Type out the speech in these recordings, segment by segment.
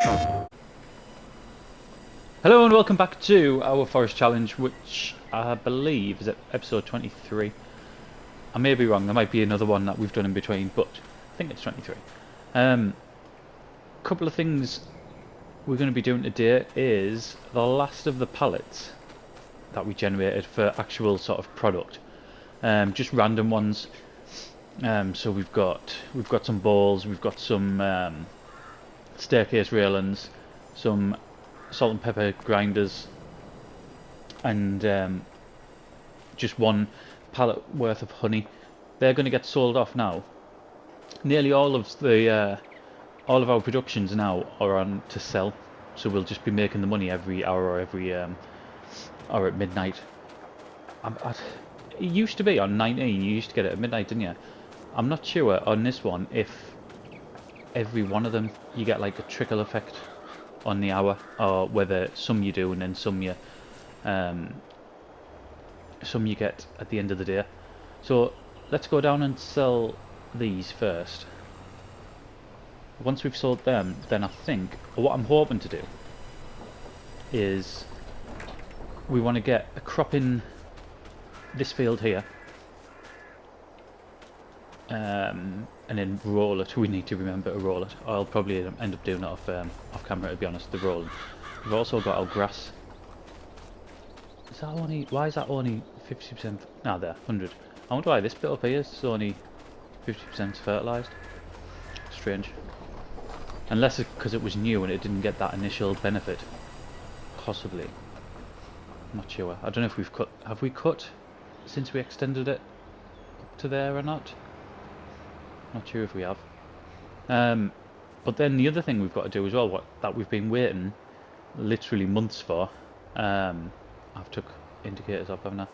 Hello and welcome back to our forest challenge, which I believe is at episode 23. I may be wrong, there might be another one that we've done in between, but I think it's 23. Couple of things we're going to be doing today is the last of the pallets that we generated for actual sort of product. Just random ones. So we've got some balls, we've got some staircase railings, some salt and pepper grinders, and just one pallet worth of honey. They're going to get sold off now. Nearly all of our productions now are on to sell, so we'll just be making the money every hour or every hour at midnight. It used to be on 19, you used to get it at midnight, didn't you? I'm not sure on this one if every one of them you get like a trickle effect on the hour, or whether some you do and then some you get at the end of the day. So let's go down and sell these first. Once we've sold them, then I think what I'm hoping to do is we want to get a crop in this field here, and then roll it. We need to remember to roll it. I'll probably end up doing it off camera, to be honest, the rolling. We've also got our grass. Is that only, why is that only 50%? Ah, there, 100. I wonder why this bit up here is only 50% fertilised. Strange. Unless it's because it was new and it didn't get that initial benefit. Possibly. I'm not sure. I don't know if we've cut. Have we cut since we extended it up to there or not? Not sure if we have. But then the other thing we've got to do as well, that we've been waiting literally months for. I've took indicators off, haven't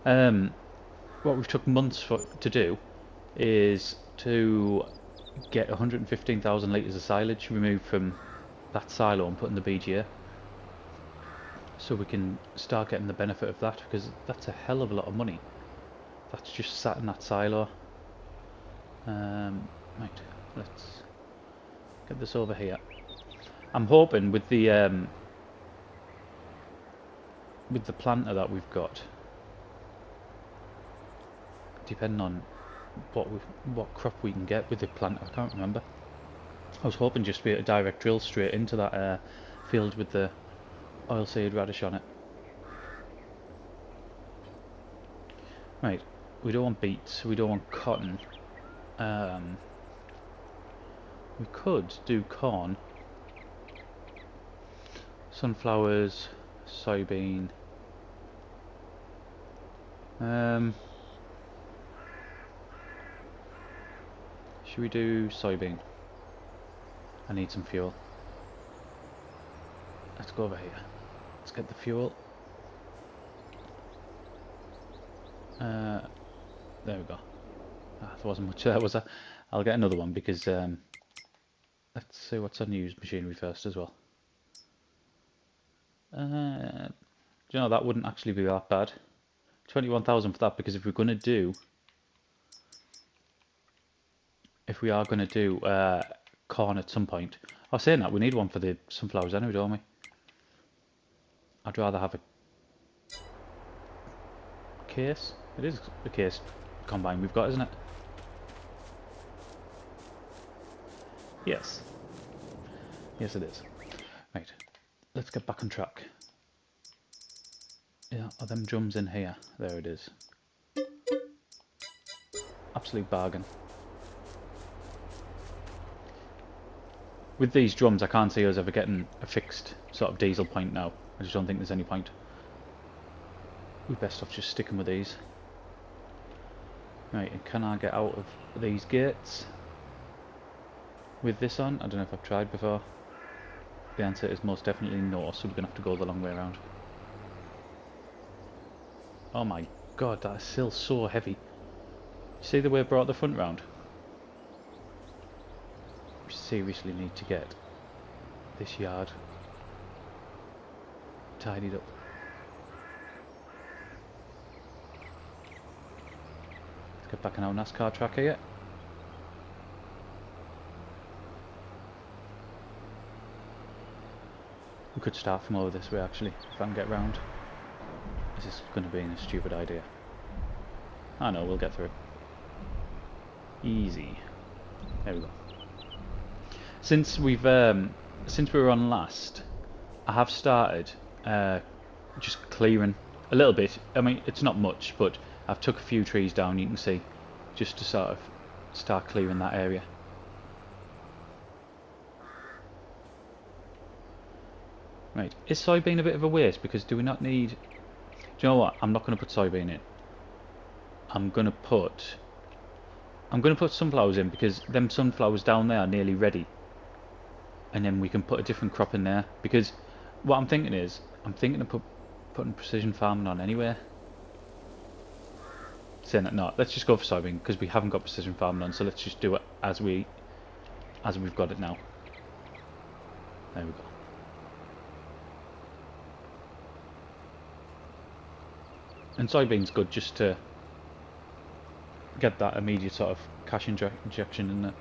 I? What we've took months to do is to get 115,000 litres of silage removed from that silo and put in the BGA, so we can start getting the benefit of that, because that's a hell of a lot of money that's just sat in that silo. Right, let's get this over here. I'm hoping with the planter that we've got, depending on what crop we can get with the planter, I can't remember. I was hoping just to be able to direct drill straight into that field with the oilseed radish on it. Right, we don't want beets, we don't want cotton. We could do corn, sunflowers, soybean. Should we do soybean? I need some fuel. Let's go over here. Let's get the fuel. There we go. There wasn't much there, was there? I'll get another one because let's see what's on used machinery first as well. Do you know, that wouldn't actually be that bad. 21,000 for that, because if we are going to do corn at some point. I was saying that we need one for the sunflowers anyway, don't we? I'd rather have a case. It is a case combine we've got, isn't it? Yes. Yes, it is. Right. Let's get back on track. Yeah, are them drums in here? There it is. Absolute bargain. With these drums, I can't see us ever getting a fixed sort of diesel point now. I just don't think there's any point. We're best off just sticking with these. Right, and can I get out of these gates with this on? I don't know if I've tried before. The answer is most definitely no, so we're going to have to go the long way around. Oh my god, that is still so heavy. See the way I brought the front round? We seriously need to get this yard tidied up. Let's get back on our NASCAR track here. We could start from over this way actually, if I can get round. This is going to be a stupid idea. I know, we'll get through. Easy. There we go. Since we were on last, I have started just clearing a little bit. I mean, it's not much, but I've took a few trees down, you can see, just to sort of start clearing that area. Right, is soybean a bit of a waste? Because do we not need... Do you know what? I'm not going to put soybean in. I'm going to put sunflowers in, because them sunflowers down there are nearly ready. And then we can put a different crop in there. Because what I'm thinking is, I'm thinking of putting precision farming on anywhere. Saying that, no, let's just go for soybean, because we haven't got precision farming on, so let's just do it as we've got it now. There we go. And soybean's good just to get that immediate sort of cash injection in there.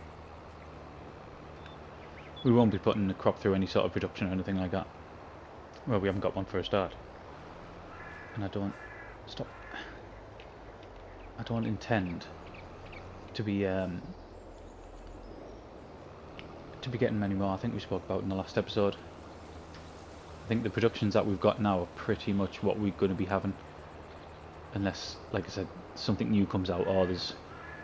We won't be putting the crop through any sort of reduction or anything like that. Well, we haven't got one for a start. And I don't intend to be getting many more. I think we spoke about in the last episode. I think the productions that we've got now are pretty much what we're going to be having, unless, like I said, something new comes out or there's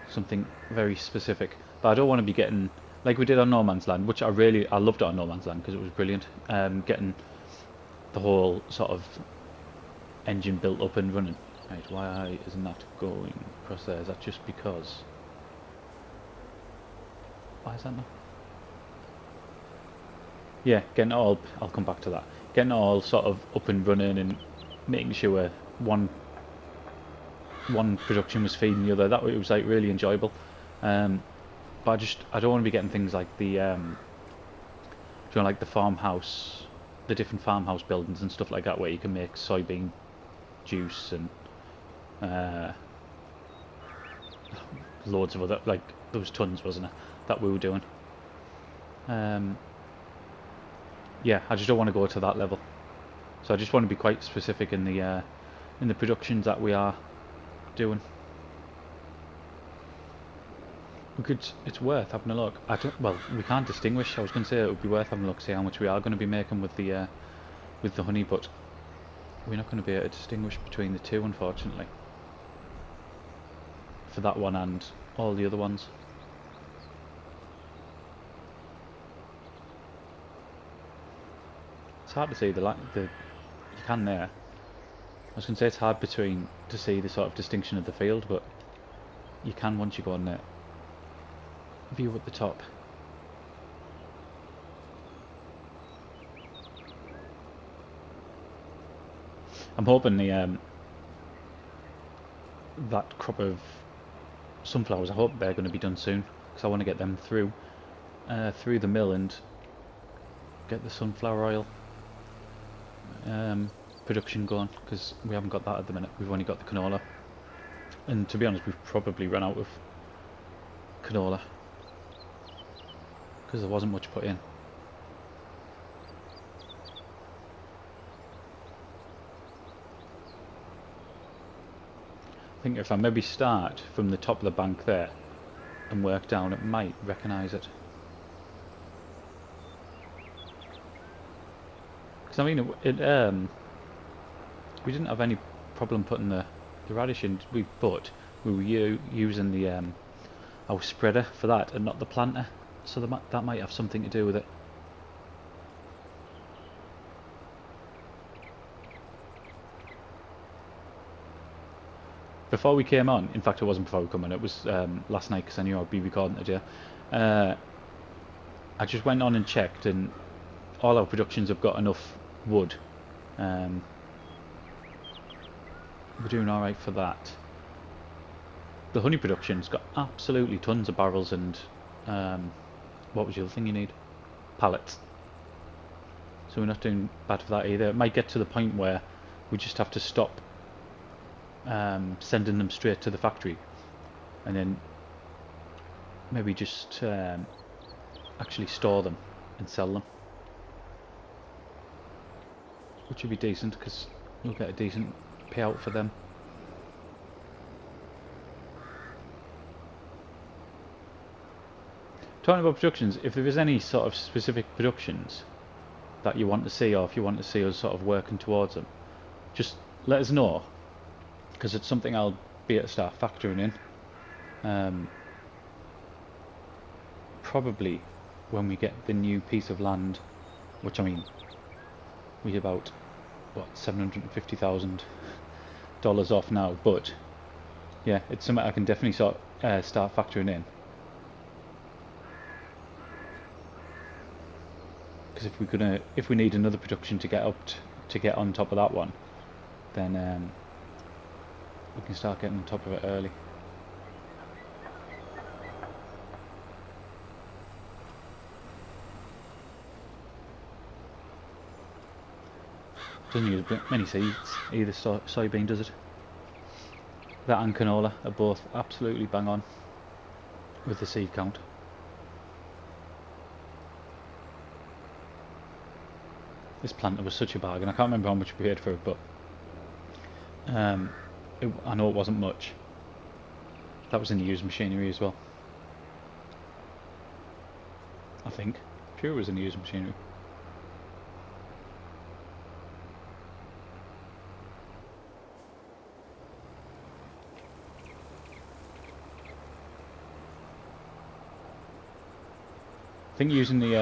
something very specific. But I don't want to be getting, like we did on No Man's Land, which I loved it on No Man's Land because it was brilliant. Getting the whole sort of engine built up and running. Right, why isn't that going across there? Is that just because? Why is that not? Yeah, getting it all, I'll come back to that. Getting it all sort of up and running and making sure one production was feeding the other. That it was like really enjoyable. But I don't want to be getting things like the like the farmhouse, the different farmhouse buildings and stuff like that, where you can make soybean juice and loads of other, like there was tons, wasn't it, that we were doing. Yeah, I just don't want to go to that level. So I just want to be quite specific in the productions that we are doing. It's worth having a look. Well, we can't distinguish. I was going to say it would be worth having a look, see how much we are going to be making with the honey, but we're not going to be able to distinguish between the two, unfortunately, for that one and all the other ones. It's hard to see you can there. I was going to say it's hard to see the sort of distinction of the field, but you can once you go on there. View at the top. I'm hoping that crop of sunflowers, I hope they're going to be done soon, because I want to get them through the mill and get the sunflower oil production going, because we haven't got that at the minute. We've only got the canola, and to be honest, we've probably run out of canola because there wasn't much put in. I think if I maybe start from the top of the bank there and work down, it might recognise it. Because I mean, we didn't have any problem putting the radish in, but we were using the our spreader for that and not the planter, so that might have something to do with it. Before we came on, in fact it wasn't before we came on, it was last night, because I knew I'd be recording today. I just went on and checked, and all our productions have got enough wood. We're doing alright for that. The honey production's got absolutely tons of barrels and what was the other thing you need? Pallets. So we're not doing bad for that either. It might get to the point where we just have to stop sending them straight to the factory, and then maybe just actually store them and sell them. which would be decent because you'll get a decent payout for them. Talking about productions, if there is any sort of specific productions that you want to see, or if you want to see us sort of working towards them, just let us know, because it's something I'll be able to start factoring in. Probably when we get the new piece of land, which I mean, we're about what $750,000 off now, but yeah, it's something I can definitely start factoring in. Because if we need another production to get on top of that one, then we can start getting on top of it early. Doesn't use many seeds either. Soybean does it. That and canola are both absolutely bang on with the seed count. This planter was such a bargain. I can't remember how much we paid for it, but I know it wasn't much. That was in the used machinery as well. I think. Sure, it was in the used machinery. I think using the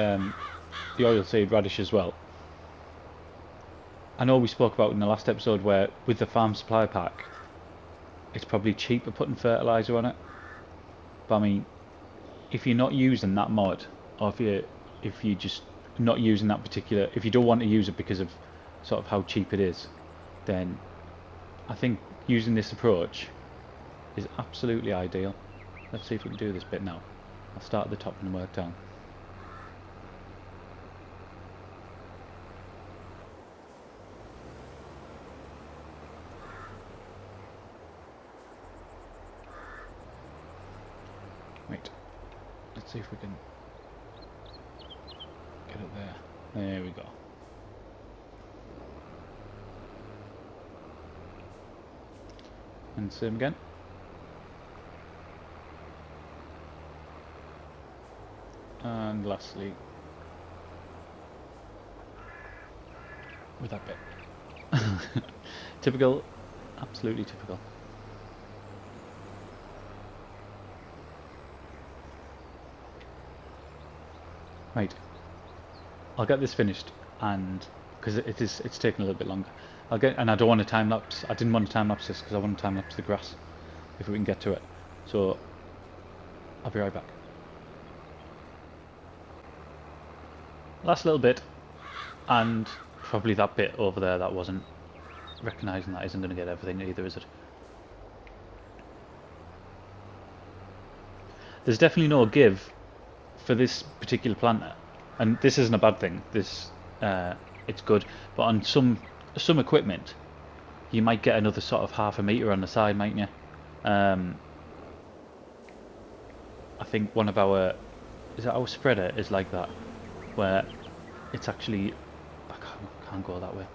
oilseed radish as well. I know we spoke about in the last episode where with the farm supply pack, it's probably cheaper putting fertiliser on it. But I mean, if you're not using that mod, or if you just not using that particular, if you don't want to use it because of sort of how cheap it is, then I think using this approach is absolutely ideal. Let's see if we can do this bit now. I'll start at the top and work down. Wait, let's see if we can get it there. There we go. And same again. And lastly, with that bit. Typical, absolutely typical. Right, I'll get this finished, and because it's taking a little bit longer. And I don't want to time lapse. I didn't want to time lapse this because I want to time lapse the grass if we can get to it. So I'll be right back. Last little bit, and probably that bit over there that wasn't recognising that isn't going to get everything either, is it? There's definitely no give for this particular planter, and this isn't a bad thing. This it's good, but on some equipment, you might get another sort of half a metre on the side, mightn't you? I think one of our our spreader is like that, where it's actually I can't go that way.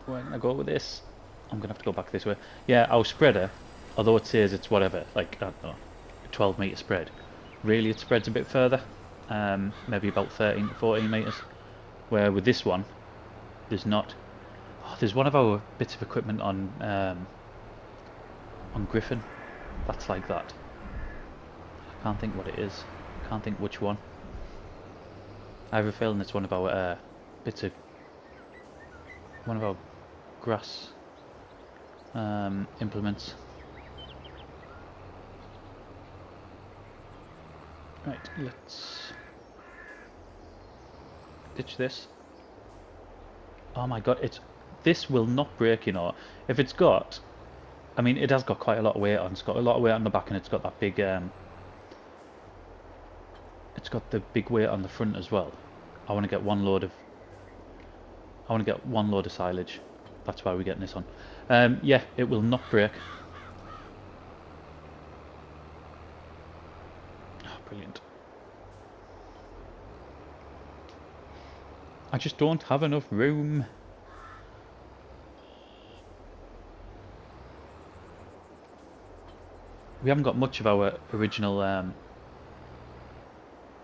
Where can I go with this? I'm gonna have to go back this way. Yeah, our spreader, although it says it's whatever, like I don't know, 12 metre spread, really it spreads a bit further, maybe about 13 to 14 metres. Where with this one, there's not. Oh, there's one of our bits of equipment on Griffin that's like that. I can't think what it is. I can't think which one. I have a feeling it's one of our bits of one of our grass implements. Right, let's ditch this. Oh my god, this will not break, you know. If it's got, I mean, it has got quite a lot of weight on. It's got a lot of weight on the back, and it's got that big it's got the big weight on the front as well. I want to get one load of silage. That's why we're getting this on. Yeah, it will not break. Oh, brilliant. I just don't have enough room. We haven't got much of our original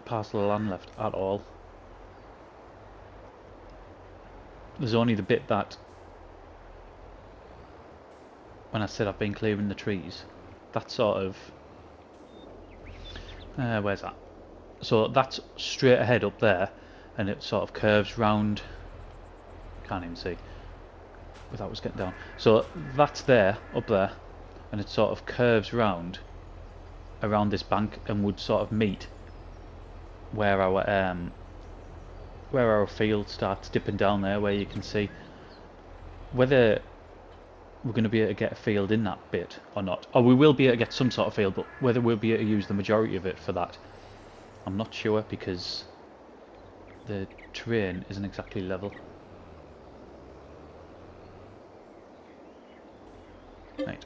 parcel of land left at all. There's only the bit that, when I said I've been clearing the trees, that's sort of, where's that? So that's straight ahead up there, and it sort of curves round, can't even see without us getting down. So that's there, up there, and it sort of curves round around this bank and would sort of meet where our field starts dipping down there, where you can see whether we're going to be able to get a field in that bit or not. Or we will be able to get some sort of field, but whether we'll be able to use the majority of it for that, I'm not sure, because the terrain isn't exactly level. Right.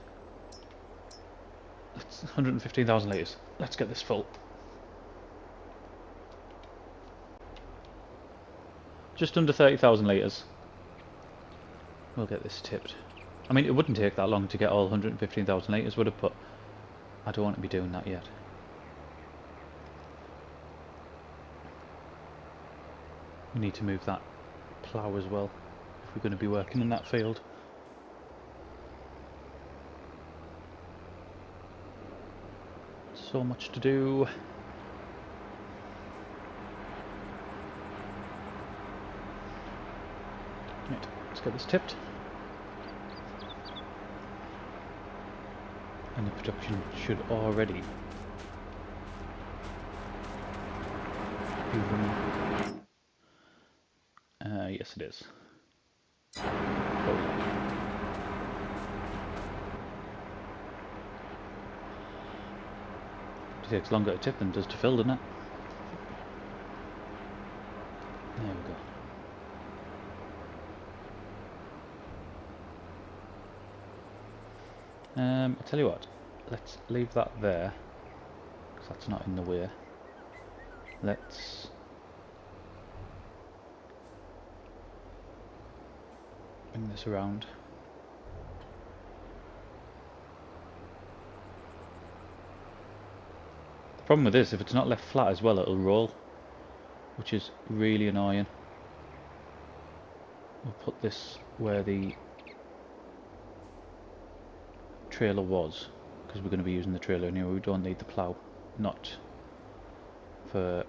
That's 115,000 litres. Let's get this full. Just under 30,000 litres. We'll get this tipped. I mean, it wouldn't take that long to get all 115,000 litres, would it? But I don't want to be doing that yet. We need to move that plough as well, if we're going to be working in that field. So much to do. Right, let's get this tipped. And the production should already be running. Yes it is. Oh yeah. It takes longer to tip than it does to fill, doesn't it? There we go. I'll tell you what, let's leave that there, because that's not in the way. Let's bring this around. The problem with this, if it's not left flat as well, it'll roll, which is really annoying. We'll put this where the trailer was, because we're going to be using the trailer anyway. We don't need the plough, not for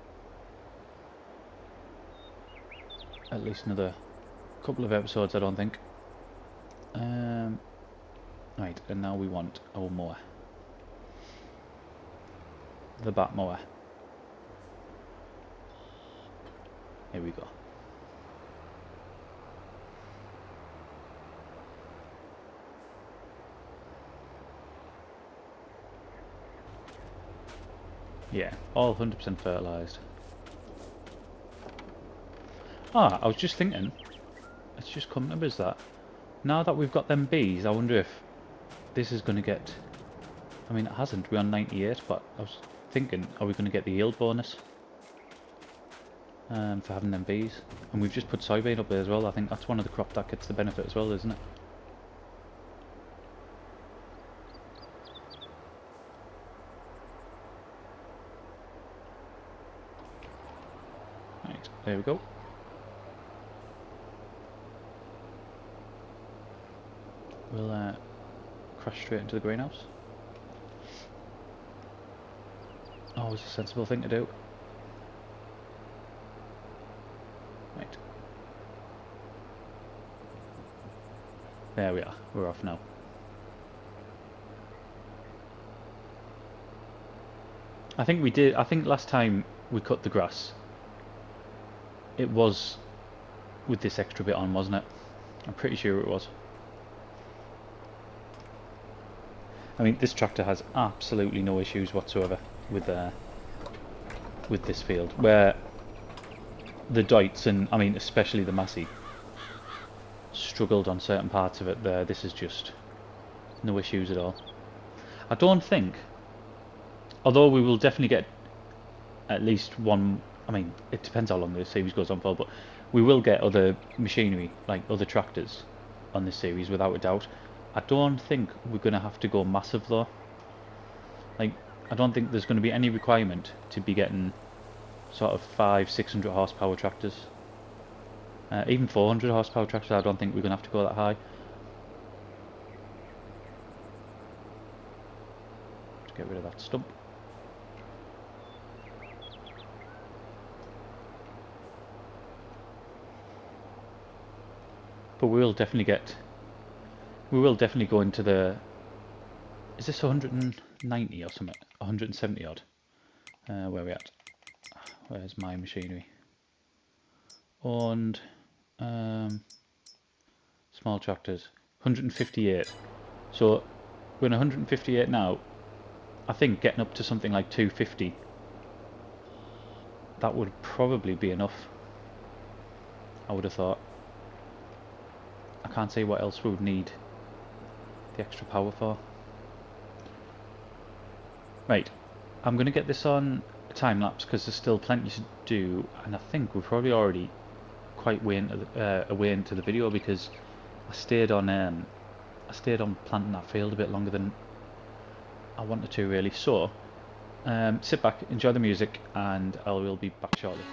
at least another couple of episodes, I don't think. Right, and now we want our mower, the bat mower. Here we go. Yeah, all 100% fertilised. Ah, I was just thinking, it's just come to us that now that we've got them bees, I wonder if this is going to get, I mean it hasn't, we're on 98, but I was thinking, are we going to get the yield bonus for having them bees? And we've just put soybean up there as well. I think that's one of the crop that gets the benefit as well, isn't it? Right, there we go. We'll crash straight into the greenhouse. Always a sensible thing to do. Right. There we are, we're off now. I think we did, I think last time we cut the grass, it was with this extra bit on, wasn't it? I'm pretty sure it was. I mean, this tractor has absolutely no issues whatsoever with this field, where the Deutz and, I mean, especially the Massey, struggled on certain parts of it there. This is just no issues at all. I don't think, although we will definitely get at least one, I mean, it depends how long the series goes on for, but We will get other machinery, like other tractors, on this series without a doubt. I don't think we're going to have to go massive though. Like, I don't think there's going to be any requirement to be getting sort of 500-600 horsepower tractors. Even 400 horsepower tractors, I don't think we're going to have to go that high. Let's get rid of that stump. But we will definitely go into the... Is this 190 or something? 170 odd? Where are we at? Where's my machinery? And small tractors, 158. So we're in 158 now. I think getting up to something like 250, that would probably be enough. I would have thought. I can't see what else we would need the extra power for. Right, I'm going to get this on a time lapse because there's still plenty to do, and I think we're probably already quite way into the video because I stayed on planting that field a bit longer than I wanted to really. So sit back, enjoy the music, and I will be back shortly.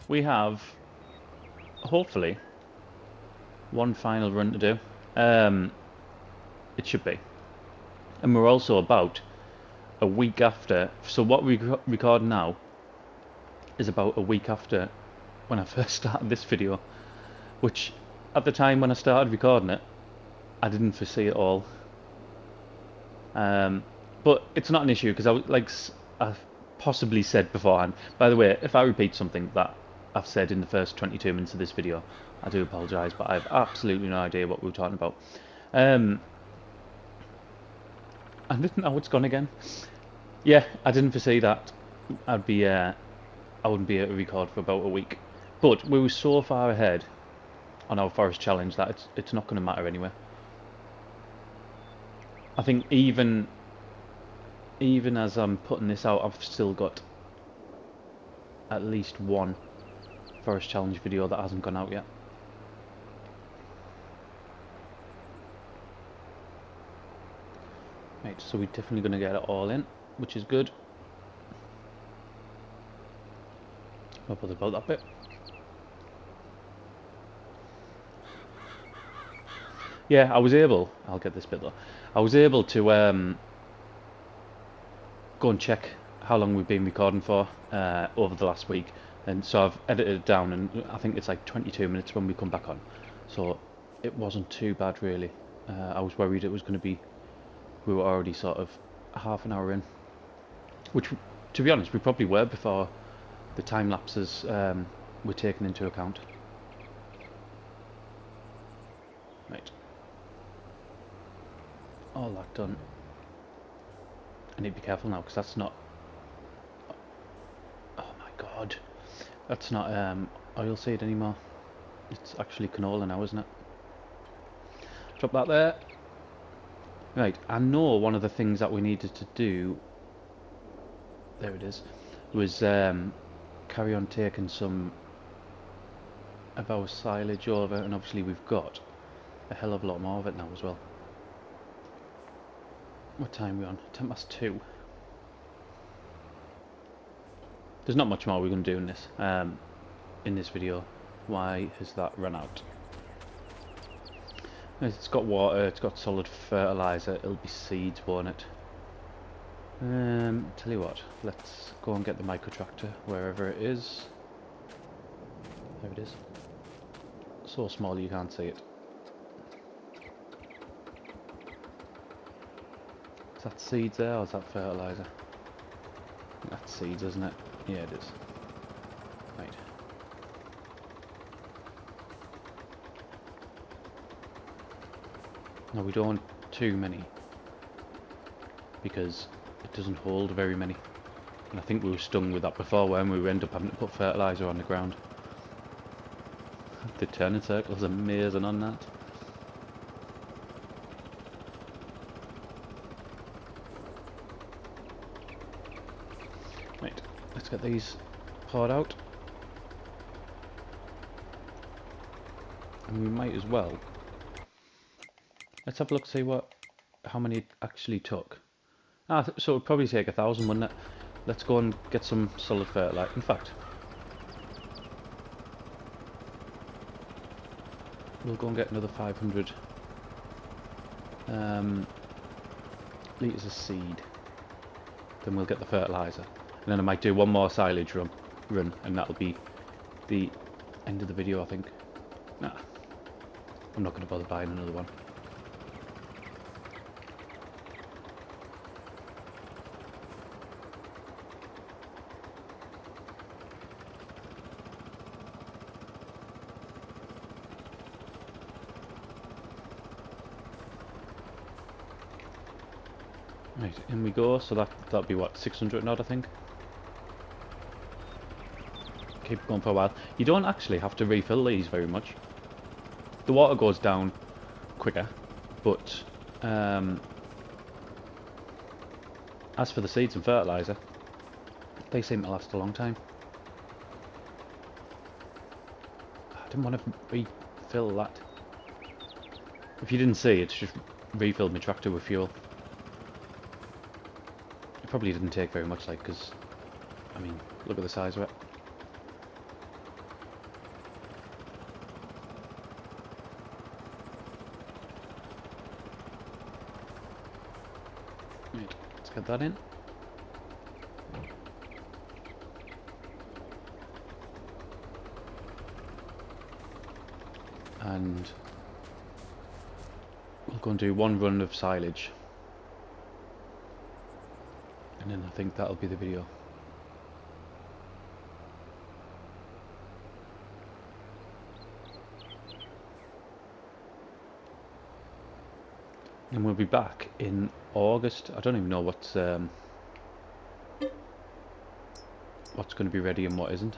We have, hopefully, one final run to do. It should be. And we're also about a week after. So what we record now is about a week after when I first started this video. Which, at the time when I started recording it, I didn't foresee it all. But it's not an issue because I possibly said beforehand. By the way, if I repeat something that I've said in the first 22 minutes of this video, I do apologise, but I have absolutely no idea what we were talking about. I didn't know it's gone again. Yeah, I didn't foresee that I wouldn't be able to record for about a week. But we were so far ahead on our forest challenge that it's not going to matter anyway. I think even as I'm putting this out, I've still got at least one forest challenge video that hasn't gone out yet. Right, so we're definitely going to get it all in, which is good. Not bothered about that bit. Yeah, I'll get this bit though. I was able to go and check how long we've been recording for over the last week. And so I've edited it down, and I think it's like 22 minutes when we come back on. So it wasn't too bad really. I was worried it was going to be, we were already sort of half an hour in. Which, to be honest, we probably were before the time lapses were taken into account. Right. All that done. I need to be careful now because that's not... Oh my god. That's not oilseed anymore. It's actually canola now, isn't it? Drop that there. Right, I know one of the things that we needed to do there it is, was carry on taking some of our silage over, and obviously we've got a hell of a lot more of it now as well. What time are we on? 2:10. There's not much more we're going to do in this video. Why has that run out? It's got water, it's got solid fertilizer, it'll be seeds, won't it? Tell you what, let's go and get the micro tractor wherever it is. There it is. So small you can't see it. Is that seeds there or is that fertilizer? That's seeds, isn't it? Yeah, it is. Right. No, we don't want too many because it doesn't hold very many. And I think we were stung with that before when we end up having to put fertilizer on the ground. The turning circle's amazing on that. Right, let's get these poured out. And we might as well. Let's have a look, see how many it actually took. So it would probably take 1,000, wouldn't it? Let's go and get some solid fertilizer. In fact, we'll go and get another 500 litres of seed. Then we'll get the fertilizer, and then I might do one more silage run, and that'll be the end of the video, I think. Nah, I'm not going to bother buying another one. Right, in we go. So that'll be what, 600 and odd, I think. Keep going for a while. You don't actually have to refill these very much. The water goes down quicker, but as for the seeds and fertilizer, they seem to last a long time. I didn't want to refill that. If you didn't see, it's just refilled my tractor with fuel. It probably didn't take very much, like, because, I mean, look at the size of it. Right, let's get that in. And we'll go and do one run of silage. And then I think that'll be the video. And we'll be back in August. I don't even know what's going to be ready and what isn't.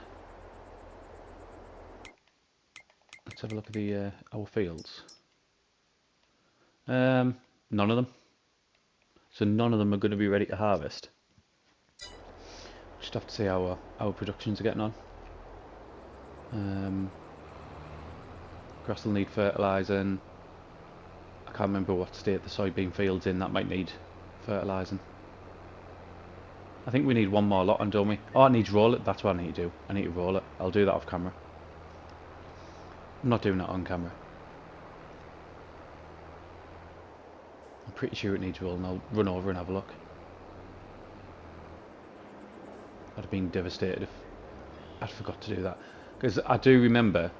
Let's have a look at the our fields. None of them. So none of them are going to be ready to harvest. Just have to see how our productions are getting on. Grass will need fertilising. I can't remember what state the soybean field's in. That might need fertilising. I think we need one more lot on, don't we? Oh, I need to roll it. That's what I need to do. I need to roll it. I'll do that off camera. I'm not doing that on camera. I'm pretty sure it needs rolling. I'll run over and have a look. I'd have been devastated if I'd forgot to do that. Because I do remember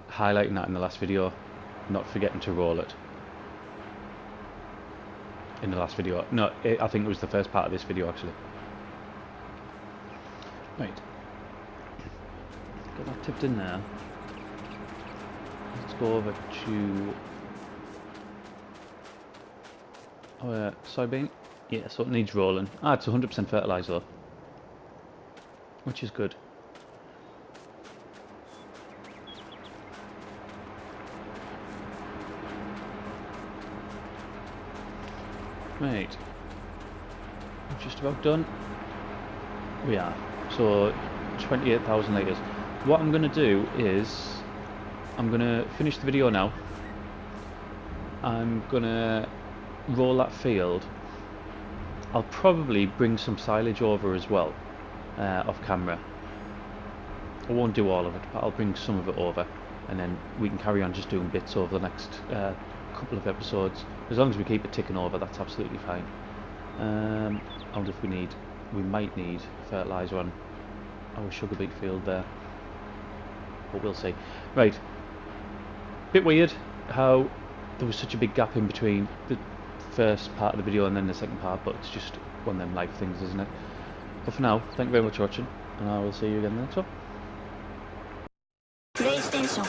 highlighting that in the last video, not forgetting to roll it. In the last video. No, I think it was the first part of this video actually. Right. Got that tipped in there. Let's go over to soybean. Yeah, so it needs rolling. It's 100% fertiliser though, which is good. Right, I'm just about done. We are. So 28,000 litres. What I'm going to do is I'm going to finish the video now. I'm going to roll that field. I'll probably bring some silage over as well off camera. I won't do all of it, but I'll bring some of it over, and then we can carry on just doing bits over the next couple of episodes. As long as we keep it ticking over, that's absolutely fine. I wonder if we might need fertiliser on our sugar beet field there, but we'll see. Right, bit weird how there was such a big gap in between the first part of the video and then the second part, but it's just one of them life things, isn't it? But for now, thank you very much for watching, and I will see you again in the next one. PlayStation